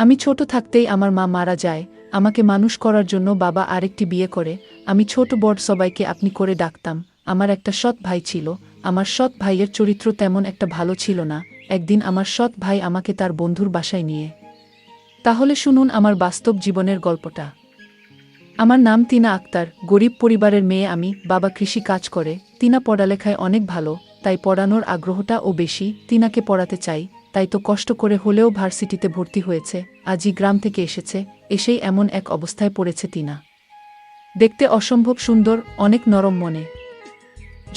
আমি ছোট থাকতেই আমার মা মারা যায়। আমাকে মানুষ করার জন্য বাবা আরেকটি বিয়ে করে। আমি ছোট বড় সবাইকে আপনি করে ডাকতাম। আমার একটা সৎ ভাই ছিল। আমার সৎ ভাইয়ের চরিত্র তেমন একটা ভালো ছিল না। একদিন আমার সৎ ভাই আমাকে তার বন্ধুর বাসায় নিয়ে। তাহলে শুনুন আমার বাস্তব জীবনের গল্পটা। আমার নাম টিনা আক্তার, গরিব পরিবারের মেয়ে আমি। বাবা কৃষি কাজ করে। টিনা পড়ালেখায় অনেক ভালো, তাই পড়ানোর আগ্রহটাও বেশি। টিনাকে পড়াতে চাই, তাই তো কষ্ট করে হলেও ভার্সিটিতে ভর্তি হয়েছে। আজই গ্রাম থেকে এসেছে, এসেই এমন এক অবস্থায় পড়েছে টিনা। দেখতে অসম্ভব সুন্দর, অনেক নরম মনে।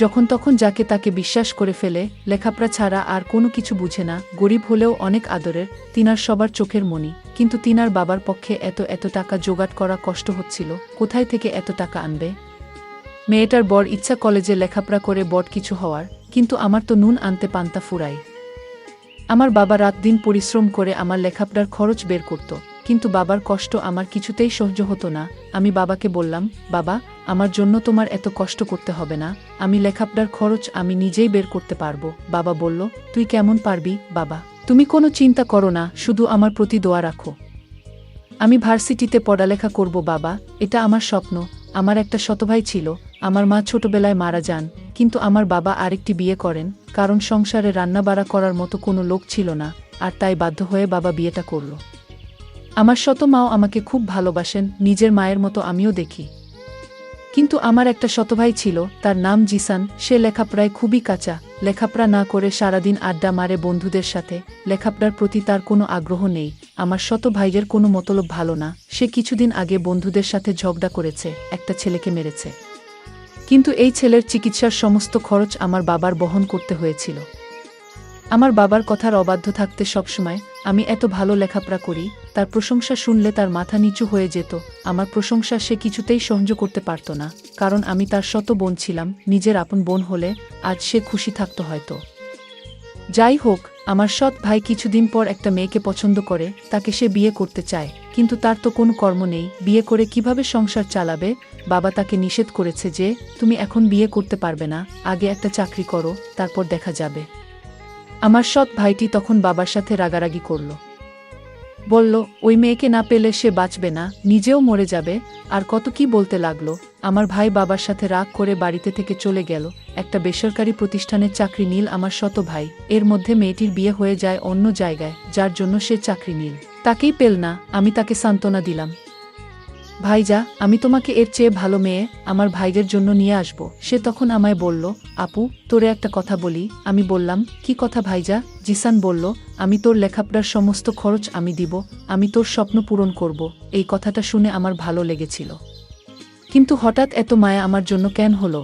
যখন তখন যাকে তাকে বিশ্বাস করে ফেলে, লেখাপড়া ছাড়া আর কোনো কিছু বুঝে না। গরিব হলেও অনেক আদরের। টিনার সবার চোখের মণি। কিন্তু টিনার বাবার পক্ষে এত টাকা জোগাড় করা কষ্ট হচ্ছিল। কোথায় থেকে এত টাকা আনবে? মেয়েটার বড় ইচ্ছা কলেজে লেখাপড়া করে বড় কিছু হওয়ার, কিন্তু আমার তো নুন আনতে পান্তা ফুরাই। আমার বাবা রাত দিন পরিশ্রম করে আমার লেখাপড়ার খরচ বের করত, কিন্তু বাবার কষ্ট আমার কিছুতেই সহ্য হতো না। আমি বাবাকে বললাম, বাবা, আমার জন্য তোমার এত কষ্ট করতে হবে না। আমি লেখাপড়ার খরচ আমি নিজেই বের করতে পারবো। বাবা বলল, তুই কেমন পারবি বাবা? তুমি কোনো চিন্তা করো না, শুধু আমার প্রতি দোয়া রাখো। আমি ভার্সিটিতে পড়ালেখা করব বাবা, এটা আমার স্বপ্ন। আমার একটা শতভাই ছিল। আমার মা ছোটবেলায় মারা যান, কিন্তু আমার বাবা আরেকটি বিয়ে করেন, কারণ সংসারে রান্নাবাড়া করার মতো কোনো লোক ছিল না, আর তাই বাধ্য হয়ে বাবা বিয়েটা করল। আমার শত মাও আমাকে খুব ভালোবাসেন, নিজের মায়ের মতো আমিও দেখি। কিন্তু আমার একটা শতভাই ছিল, তার নাম জিসান। সে লেখাপড়ায় খুবই কাঁচা। লেখাপড়া না করে সারাদিন আড্ডা মারে বন্ধুদের সাথে। লেখাপড়ার প্রতি তার কোনো আগ্রহ নেই। আমার শত ভাইয়ের কোনো মতলব ভালো না। সে কিছুদিন আগে বন্ধুদের সাথে ঝগড়া করেছে, একটা ছেলেকে মেরেছে। কিন্তু এই ছেলের চিকিৎসার সমস্ত খরচ আমার বাবার বহন করতে হয়েছিল। আমার বাবার কথার অবাধ্য থাকতে সবসময় আমি এত ভালো লেখাপড়া করি, তার প্রশংসা শুনলে তার মাথা নিচু হয়ে যেত। আমার প্রশংসা সে কিছুতেই সহ্য করতে পারত না, কারণ আমি তার শত বোন ছিলাম। নিজের আপন বোন হলে আজ সে খুশি থাকত হয়তো। যাই হোক, আমার সৎ ভাই কিছুদিন পর একটা মেয়েকে পছন্দ করে, তাকে সে বিয়ে করতে চায়, কিন্তু তার তো কোনো কর্ম নেই। বিয়ে করে কিভাবে সংসার চালাবে? বাবা তাকে নিষেধ করেছে যে, তুমি এখন বিয়ে করতে পারবে না, আগে একটা চাকরি করো, তারপর দেখা যাবে। আমার সৎ ভাইটি তখন বাবার সাথে রাগারাগি করল। বলল, ওই মেয়েকে না পেলে সে বাঁচবে না, নিজেও মরে যাবে। আর কত কি বলতে লাগলো। আমার ভাই বাবার সাথে রাগ করে বাড়িতে থেকে চলে গেল। একটা বেসরকারি প্রতিষ্ঠানের চাকরি নিল আমার শত ভাই। এর মধ্যে মেয়েটির বিয়ে হয়ে যায় অন্য জায়গায়, যার জন্য সে চাকরি নিল। তাকেই পেল না। আমি তাকে সান্ত্বনা দিলাম, ভাইজা, আমি তোমাকে এর চেয়ে ভালো মেয়ে আমার ভাইদের জন্য নিয়ে আসব। সে তখন আমায় বলল, আপু, তোরে একটা কথা বলি। আমি বললাম, কি কথা ভাইজা? জিসান বলল, আমি তোর লেখাপড়ার সমস্ত খরচ আমি দিব, আমি তোর স্বপ্ন পূরণ করব। এই কথাটা শুনে আমার ভালো লেগেছিল, কিন্তু হঠাৎ এত মায়া আমার জন্য কেন হলো?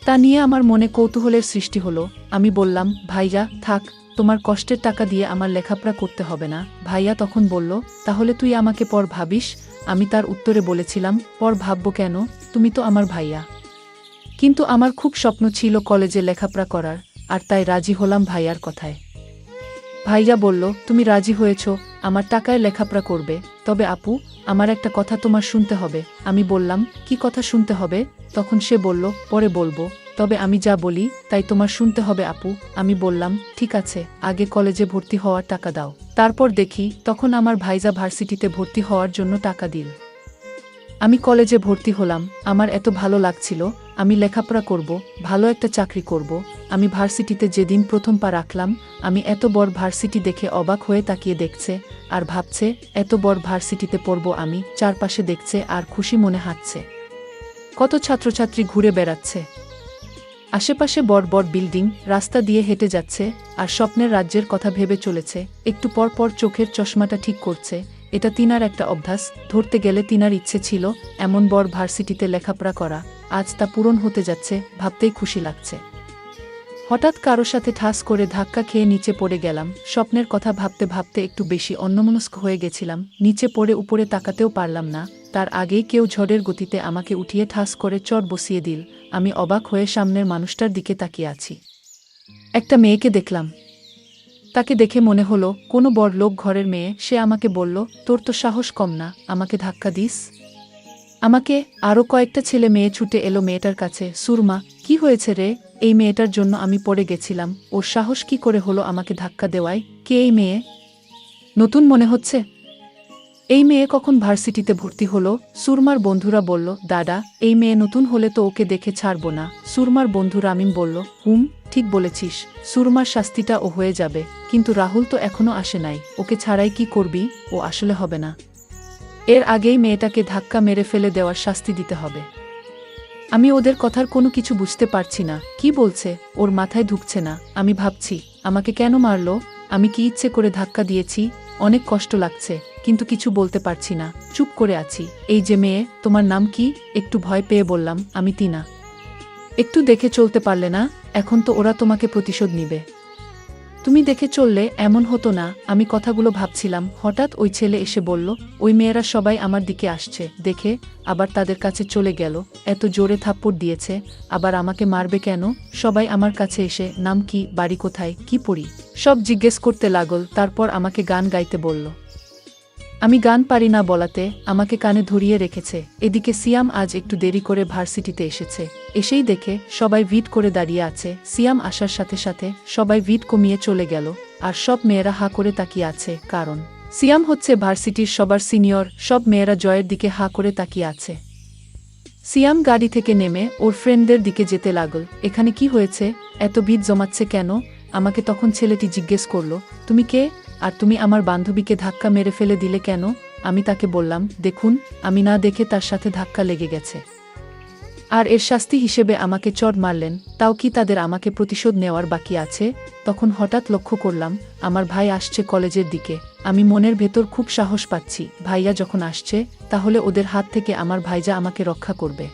তা নিয়ে আমার মনে কৌতূহলের সৃষ্টি হলো। আমি বললাম, ভাইয়া থাক, তোমার কষ্টের টাকা দিয়ে আমার লেখাপড়া করতে হবে না। ভাইয়া তখন বলল, তাহলে তুই আমাকে পর ভাবিস? আমি তার উত্তরে বলেছিলাম, পর ভাববো কেন, তুমি তো আমার ভাইয়া। কিন্তু আমার খুব স্বপ্ন ছিল কলেজে লেখাপড়া করার, আর তাই রাজি হলাম ভাইয়ার কথায়। ভাইয়া বলল, তুমি রাজি হয়েছ, আমার টাকায় লেখাপড়া করবে। তবে আপু, আমার একটা কথা তোমার শুনতে হবে। আমি বললাম, কি কথা শুনতে হবে? তখন সে বলল, পরে বলবো, তবে আমি যা বলি তাই তোমার শুনতে হবে আপু। আমি বললাম, ঠিক আছে, আগে কলেজে ভর্তি হওয়ার টাকা দাও, তারপর দেখি। তখন আমার ভাইজা ভার্সিটিতে ভর্তি হওয়ার জন্য টাকা দিল। আমি কলেজে ভর্তি হলাম। আমার এত ভালো লাগছিল। আমি লেখাপড়া করব, ভালো একটা চাকরি করব। আমি ভার্সিটিতে যেদিন প্রথম পা রাখলাম, আমি এত বড় ভার্সিটি দেখে অবাক হয়ে তাকিয়ে দেখছে আর ভাবছে, এত বড় ভার্সিটিতে পড়ব আমি। চারপাশে দেখছে আর খুশি মনে হাঁটছে। কত ছাত্রছাত্রী ঘুরে বেড়াচ্ছে। আশেপাশে বড় বড় বিল্ডিং, রাস্তা দিয়ে হেঁটে যাচ্ছে আর স্বপ্নের রাজ্যের কথা ভেবে চলেছে। একটু পর পর চোখের চশমাটা ঠিক করছে। এটা তিনার একটা অভ্যাস। ধরতে গেলে তিনার ইচ্ছে ছিল এমন বড় ভার্সিটিতে লেখাপড়া করা। আজ তা পূরণ হতে যাচ্ছে, ভাবতেই খুশি লাগছে। হঠাৎ কারো সাথে ঠাস করে ধাক্কা খেয়ে নিচে পড়ে গেলাম। স্বপ্নের কথা ভাবতে ভাবতে একটু বেশি অন্যমনস্ক হয়ে গেছিলাম। নিচে পড়ে উপরে তাকাতেও পারলাম না। তার আগেই কেউ ঝড়ের গতিতে আমাকে উঠিয়ে ঠাস করে চট বসিয়ে দিল। আমি অবাক হয়ে সামনের মানুষটার দিকে তাকিয়ে আছি। একটা মেয়েকে দেখলাম। তাকে দেখে মনে হলো কোনো বড় লোক ঘরের মেয়ে। সে আমাকে বলল, তোর তো সাহস কম না, আমাকে ধাক্কা দিস? আমাকে আরও কয়েকটা ছেলে মেয়ে ছুটে এলো মেয়েটার কাছে। সুরমা, কি হয়েছে রে? এই মেয়েটার জন্য আমি পড়ে গেছিলাম, ওর সাহস কি করে হলো আমাকে ধাক্কা দেওয়ায়? কে এই মেয়ে? নতুন মনে হচ্ছে? এই মেয়ে কখন ভার্সিটিতে ভর্তি হলো? সুরমার বন্ধুরা বলল, দাদা, এই মেয়ে নতুন হলে তো ওকে দেখে ছাড়ব না। সুরমার বন্ধু রামিম বলল, ঠিক বলেছিস, সুরমার শাস্তিটা ও হয়ে যাবে, কিন্তু রাহুল তো এখনো আসে নাই, ওকে ছাড়াই কি করবি? ও আসলে হবে না। এর আগেই মেয়েটাকে ধাক্কা মেরে ফেলে দেওয়ার শাস্তি দিতে হবে। আমি ওদের কথার কোনো কিছু বুঝতে পারছি না, কি বলছে ওর মাথায় ঢুকছে না। আমি ভাবছি, আমাকে কেন মারল? আমি কি ইচ্ছে করে ধাক্কা দিয়েছি? অনেক কষ্ট লাগছে, কিন্তু কিছু বলতে পারছি না, চুপ করে আছি। এই যে মেয়ে, তোমার নাম কি? একটু ভয় পেয়ে বললাম, আমি টিনা। একটু দেখে চলতে পারলে না? এখন তো ওরা তোমাকে প্রতিশোধ নিবে। তুমি দেখে চললে এমন হতো না। আমি কথাগুলো ভাবছিলাম, হঠাৎ ওই ছেলে এসে বলল, ওই মেয়েরা সবাই আমার দিকে আসছে দেখে, আবার তাদের কাছে চলে গেল, এত জোরে থাপ্পড় দিয়েছে, আবার আমাকে মারবে কেন? সবাই আমার কাছে এসে নাম কি, বাড়ি কোথায়, কি পড়ি, সব জিজ্ঞেস করতে লাগল। তারপর আমাকে গান গাইতে বলল। আমি গান পারি না বলাতে আমাকে কানে ধরিয়ে রেখেছে। এদিকে সিয়াম আজ একটু দেরি করে ভার্সিটিতে এসেছে। এসেই দেখে সবাই ভিড় করে দাঁড়িয়ে আছে। সিয়াম আসার সাথে সাথে সবাই ভিড় কমিয়ে চলে গেল, আর সব মেয়েরা হা করে তাকিয়ে আছে, কারণ সিয়াম হচ্ছে ভার্সিটির সবার সিনিয়র। সব মেয়েরা জয়ের দিকে হা করে তাকিয়ে আছে। সিয়াম গাড়ি থেকে নেমে ওর ফ্রেন্ডদের দিকে যেতে লাগল। এখানে কি হয়েছে? এত ভিড় জমাচ্ছে কেন? আমাকে তখন ছেলেটি জিজ্ঞেস করল, তুমি কে? আর তুমি আমার বান্ধবীকে ধাক্কা মেরে ফেলে দিলে কেন? আমি তাকে বললাম, দেখুন, আমি না দেখে তার সাথে ধাক্কা লেগে গেছে, আর এর শাস্তি হিসেবে আমাকে চড় মারলেন। তাও কি তাদের আমাকে প্রতিশোধ নেওয়ার বাকি আছে? তখন হঠাৎ লক্ষ্য করলাম আমার ভাই আসছে কলেজের দিকে। আমি মনের ভেতর খুব সাহস পাচ্ছি, ভাইয়া যখন আসছে, তাহলে ওদের হাত থেকে আমার ভাইজা আমাকে রক্ষা করবে।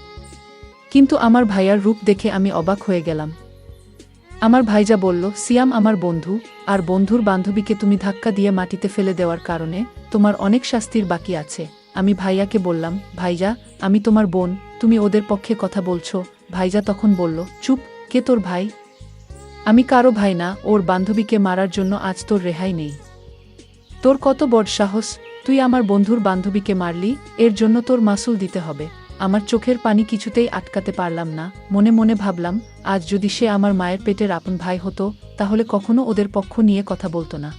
কিন্তু আমার ভাইয়ার রূপ দেখে আমি অবাক হয়ে গেলাম। আমার ভাইজা বলল, সিয়াম আমার বন্ধু, আর বন্ধুর বান্ধবীকে তুমি ধাক্কা দিয়ে মাটিতে ফেলে দেওয়ার কারণে তোমার অনেক শাস্তির বাকি আছে। আমি ভাইয়াকে বললাম, ভাইজা, আমি তোমার বোন, তুমি ওদের পক্ষে কথা বলছো। ভাইজা তখন বলল, চুপ, কে তোর ভাই? আমি কারো ভাই না। ওর বান্ধবীকে মারার জন্য আজ তোর রেহাই নেই। তোর কত বড় সাহস, তুই আমার বন্ধুর বান্ধবীকে মারলি? এর জন্য তোর মাসুল দিতে হবে। আমার চোখের পানি কিছুতেই আটকাতে পারলাম না। মনে মনে ভাবলাম, আজ যদি সে আমার মায়ের পেটের আপন ভাই হতো, তাহলে কখনো ওদের পক্ষ নিয়ে কথা বলতো না।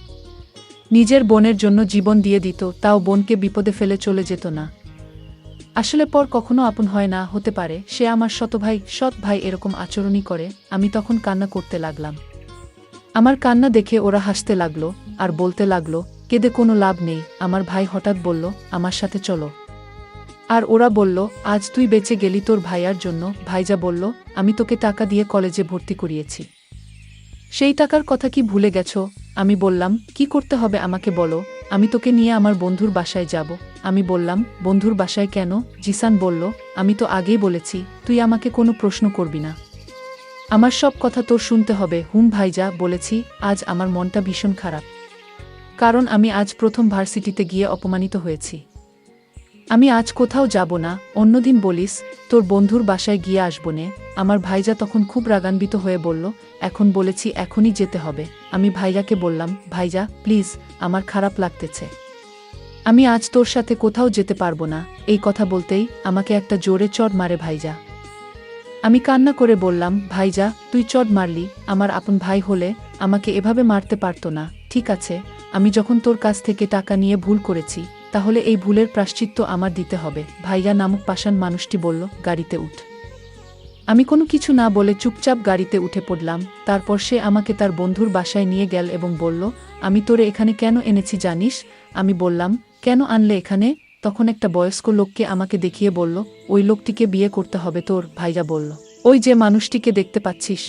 নিজের বোনের জন্য জীবন দিয়ে দিত, তাও বোনকে বিপদে ফেলে চলে যেত না। আসলে পর কখনো আপন হয় না, হতে পারে সে আমার সৎ ভাই এরকম আচরণই করে। আমি তখন কান্না করতে লাগলাম। আমার কান্না দেখে ওরা হাসতে লাগলো, আর বলতে লাগলো, কেঁদে কোনো লাভ নেই। আমার ভাই হঠাৎ বলল, আমার সাথে চলো। আর ওরা বলল, আজ তুই বেঁচে গেলি তোর ভাইয়ার জন্য। ভাইজা বলল, আমি তোকে টাকা দিয়ে কলেজে ভর্তি করিয়েছি, সেই টাকার কথা কি ভুলে গেছো? আমি বললাম, কি করতে হবে আমাকে বলো, আমি তোকে নিয়ে আমার বন্ধুর বাসায় যাব। আমি বললাম, বন্ধুর বাসায় কেন? জিসান বলল, আমি তো আগেই বলেছি, তুই আমাকে কোনো প্রশ্ন করবি না, আমার সব কথা তোর শুনতে হবে। ভাইজা, বলেছি। আজ আমার মনটা ভীষণ খারাপ, কারণ আমি আজ প্রথম ভার্সিটিতে গিয়ে অপমানিত হয়েছি। আমি আজ কোথাও যাব না, অন্যদিন বলিস, তোর বন্ধুর বাসায় গিয়ে আসবো নে। আমার ভাইজা তখন খুব রাগান্বিত হয়ে বলল, এখন বলেছি, এখনই যেতে হবে। আমি ভাইয়াকে বললাম, ভাইজা প্লিজ, আমার খারাপ লাগতেছে, আমি আজ তোর সাথে কোথাও যেতে পারবো না। এই কথা বলতেই আমাকে একটা জোরে চড় মারে ভাইজা। আমি কান্না করে বললাম, ভাইজা, তুই চড় মারলি, আমার আপন ভাই হলে আমাকে এভাবে মারতে পারতো না। ঠিক আছে, আমি যখন তোর কাছ থেকে টাকা নিয়ে ভুল করেছি, তাহলে এই ভুলের প্রায়শ্চিত্ত আমার দিতে হবে। ভাইয়া নামক পাষাণ মানুষটি বলল, গাড়িতে উঠ। আমি কোনো কিছু না বলে চুপচাপ গাড়িতে উঠে পড়লাম। তারপর সে আমাকে তার বন্ধুর বাসায় নিয়ে গেল এবং বলল, আমি তোরে এখানে কেন এনেছি জানিস? আমি বললাম, কেন আনলে এখানে? তখন একটা বয়স্ক লোককে আমাকে দেখিয়ে বলল, ওই লোকটিকে বিয়ে করতে হবে তোর। ভাইয়া বলল, ওই যে মানুষটিকে দেখতে পাচ্ছিস,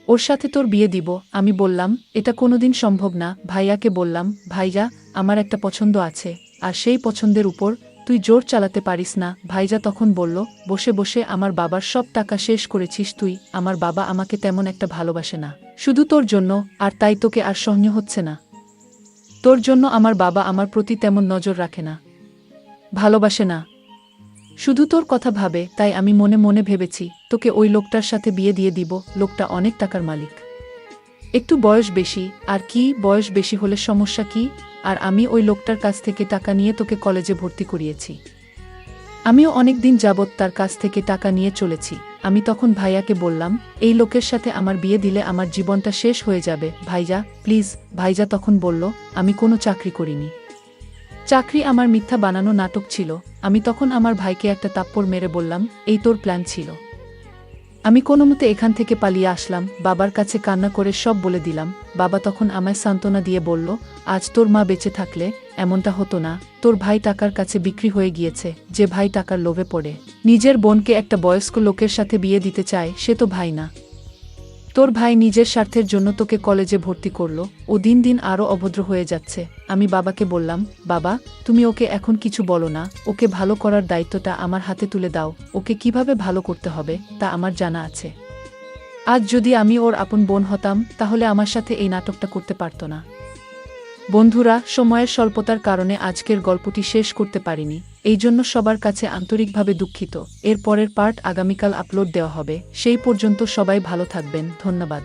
ওর সাথে তোর বিয়ে দিব। আমি বললাম, এটা কোনোদিন সম্ভব না। ভাইয়াকে বললাম, ভাইজা, আমার একটা পছন্দ আছে, আর সেই পছন্দের উপর তুই জোর চালাতে পারিস না। ভাইজা তখন বলল, বসে বসে আমার বাবার সব টাকা শেষ করেছিস তুই। আমার বাবা আমাকে তেমন একটা ভালোবাসে না, শুধু তোর জন্য, আর তাই তোকে আর সহ্য হচ্ছে না। তোর জন্য আমার বাবা আমার প্রতি তেমন নজর রাখে না, ভালোবাসে না, শুধু তোর কথা ভাবে। তাই আমি মনে মনে ভেবেছি, তোকে ওই লোকটার সাথে বিয়ে দিয়ে দিব। লোকটা অনেক টাকার মালিক, একটু বয়স বেশি। আর কি, বয়স বেশি হলে সমস্যা কি? আর আমি ওই লোকটার কাছ থেকে টাকা নিয়ে তোকে কলেজে ভর্তি করিয়েছি। আমিও অনেক দিন যাবৎ তার কাছ থেকে টাকা নিয়ে চলেছি। আমি তখন ভাইয়াকে বললাম, এই লোকের সাথে আমার বিয়ে দিলে আমার জীবনটা শেষ হয়ে যাবে ভাইজা, প্লিজ। ভাইজা তখন বলল, আমি কোনো চাকরি করিনি। চাকরি আমার মিথ্যা বানানো নাটক ছিল। আমি তখন আমার ভাইকে একটা থাপ্পড় মেরে বললাম, এই তোর প্ল্যান ছিল। আমি কোনোমতে এখান থেকে পালিয়ে আসলাম, বাবার কাছে কান্না করে সব বলে দিলাম। বাবা তখন আমায় সান্ত্বনা দিয়ে বলল, আজ তোর মা বেঁচে থাকলে এমনটা হতো না। তোর ভাই টাকার কাছে বিক্রি হয়ে গিয়েছে। যে ভাই টাকার লোভে পড়ে নিজের বোনকে একটা বয়স্ক লোকের সাথে বিয়ে দিতে চায়, সে তো ভাই না। তোর ভাই নিজের স্বার্থের জন্য তোকে কলেজে ভর্তি করলো। ও দিন দিন আরও অভদ্র হয়ে যাচ্ছে। আমি বাবাকে বললাম, বাবা, তুমি ওকে এখন কিছু বলো না। ওকে ভালো করার দায়িত্বটা আমার হাতে তুলে দাও। ওকে কিভাবে ভালো করতে হবে তা আমার জানা আছে। আজ যদি আমি ওর আপন বোন হতাম, তাহলে আমার সাথে এই নাটকটা করতে পারত না। বন্ধুরা, সময়ের স্বল্পতার কারণে আজকের গল্পটি শেষ করতে পারিনি। এই জন্য সবার কাছে আন্তরিকভাবে দুঃখিত। এর পরের পার্ট আগামীকাল আপলোড দেওয়া হবে। সেই পর্যন্ত সবাই ভালো থাকবেন। ধন্যবাদ।